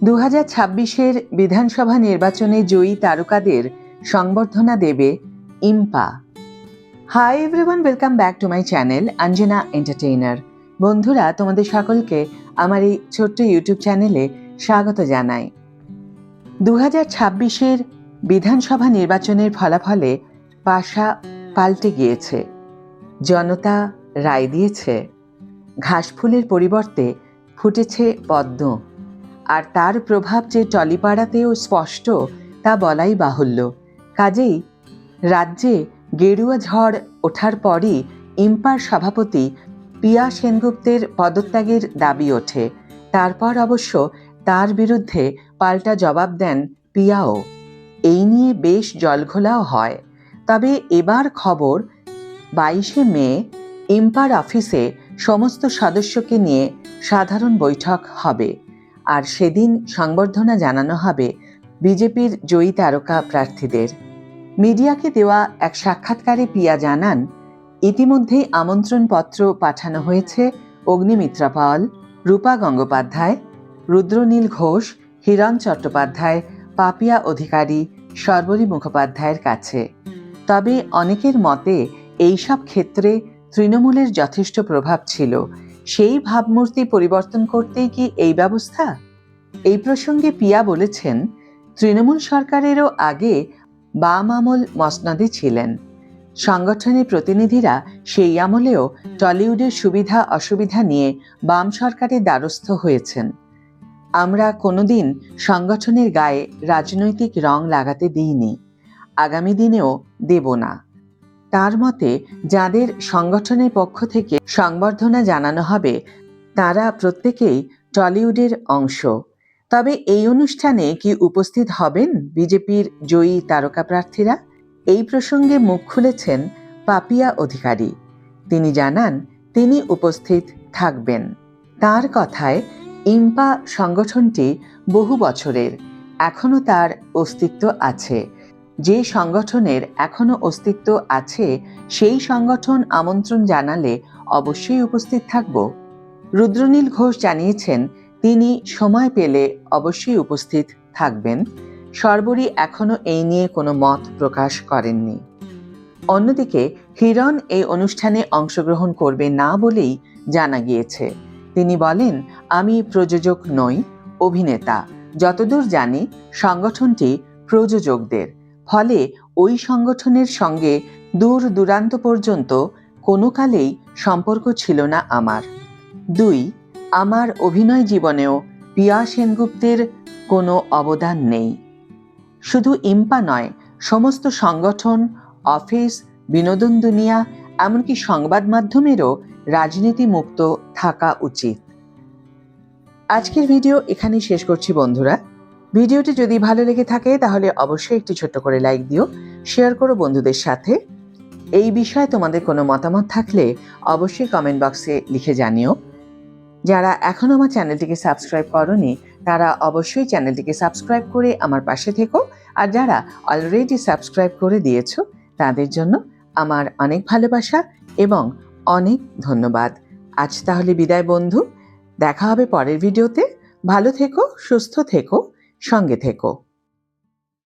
2026-এর বিধানসভা নির্বাচনে জয়ী তারকাদের সংবর্ধনা দেবে IMPA. Hi everyone, welcome back to my channel Anjana entertainer. বন্ধুরা, তোমাদের সকলকে আমার এই ছোট্ট ইউটিউব চ্যানেলে স্বাগত জানাই। 2026-এর বিধানসভা নির্বাচনের ফলাফলে পাশা পাল্টে গিয়েছে। জনতা রায় দিয়েছে। ঘাসফুলের পরিবর্তে ফুটেছে পদ্ম, আর তার প্রভাব যে টলিপাড়াতেও স্পষ্ট তা বলাই বাহুল্য। কাজেই রাজ্যে গেরুয়া ঝড় ওঠার পরই ইম্পার সভাপতি পিয়া সেনগুপ্তের পদত্যাগের দাবি ওঠে। তারপর অবশ্য তার বিরুদ্ধে পাল্টা জবাব দেন পিয়াও। এই নিয়ে বেশ জলঘোলাও হয়। তবে এবার খবর, 22শে মে ইম্পার অফিসে সমস্ত সদস্যকে নিয়ে সাধারণ বৈঠক হবে, আর সেদিন সংবর্ধনা জানানো হবে বিজেপির জয়ী তারকা প্রার্থীদের। মিডিয়াকে দেওয়া এক সাক্ষাৎকারে পিয়া জানান, ইতিমধ্যেই আমন্ত্রণপত্র পাঠানো হয়েছে অগ্নিমিত্রা পাল, রূপা গঙ্গোপাধ্যায়, রুদ্রনীল ঘোষ, হিরণ চট্টোপাধ্যায়, পাপিয়া অধিকারী, শর্বরী মুখোপাধ্যায়ের কাছে। তবে অনেকের মতে এইসব ক্ষেত্রে তৃণমূলের যথেষ্ট প্রভাব ছিল। সেই ভাবমূর্তি পরিবর্তন করতেই কি এই ব্যবস্থা? এই প্রসঙ্গে পিয়া বলেছেন, তৃণমূল সরকারেরও আগে বাম আমল মসনদে ছিলেন। সংগঠনের প্রতিনিধিরা সেই আমলেও টলিউডের সুবিধা অসুবিধা নিয়ে বাম সরকারের দ্বারস্থ হয়েছেন। আমরা কোনোদিন সংগঠনের গায়ে রাজনৈতিক রং লাগাতে দিইনি, আগামী দিনেও দেব না। তার মতে, যাদের সংগঠনের পক্ষ থেকে সংবর্ধনা জানানো হবে তারা প্রত্যেকেই টলিউডের অংশ। তবে এই অনুষ্ঠানে কি উপস্থিত হবেন বিজেপির জয়ী তারকা প্রার্থীরা? এই প্রসঙ্গে মুখ খুলেছেন পাপিয়া অধিকারী। তিনি জানান, তিনি উপস্থিত থাকবেন। তার কথায়, ইম্পা সংগঠনটি বহু বছরের, এখনও তার অস্তিত্ব আছে। যে সংগঠনের এখনো অস্তিত্ব আছে সেই সংগঠন আমন্ত্রণ জানালে অবশ্যই উপস্থিত থাকব। রুদ্রনীল ঘোষ জানিয়েছেন, তিনি সময় পেলে অবশ্যই উপস্থিত থাকবেন। শর্বরী এখনো এই নিয়ে কোনো মত প্রকাশ করেননি। অন্যদিকে হিরণ এই অনুষ্ঠানে অংশগ্রহণ করবে না বলেই জানা গিয়েছে। তিনি বলেন, আমি প্রযোজক নই, অভিনেতা। যতদূর জানি সংগঠনটি প্রযোজকদের, ফলে ওই সংগঠনের সঙ্গে দূর দূরান্ত পর্যন্ত কোনো কালেই সম্পর্ক ছিল না আমার। 2, আমার অভিনয় জীবনেও পিয়া সেনগুপ্তের কোনো অবদান নেই। শুধু ইম্পা নয়, সমস্ত সংগঠন, অফিস, বিনোদন দুনিয়া, এমনকি সংবাদ মাধ্যমেরও রাজনীতি মুক্ত থাকা উচিত। আজকের ভিডিও এখানেই শেষ করছি বন্ধুরা। ভিডিওটি যদি ভালো লেগে থাকে তাহলে অবশ্যই একটি ছোট্ট করে লাইক দিও, শেয়ার করো বন্ধুদের সাথে। এই বিষয়ে তোমাদের কোনো মতামত থাকলে অবশ্যই কমেন্ট বক্সে লিখে জানিও। যারা এখনো আমার চ্যানেলটিকে সাবস্ক্রাইব করোনি তারা অবশ্যই চ্যানেলটিকে সাবস্ক্রাইব করে আমার পাশে থেকো, আর যারা অলরেডি সাবস্ক্রাইব করে দিয়েছো তাদের জন্য আমার অনেক ভালোবাসা এবং অনেক ধন্যবাদ। আজ তাহলে বিদায় বন্ধু, দেখা হবে পরের ভিডিওতে। ভালো থেকো, সুস্থ থেকো, সঙ্গে থেকো।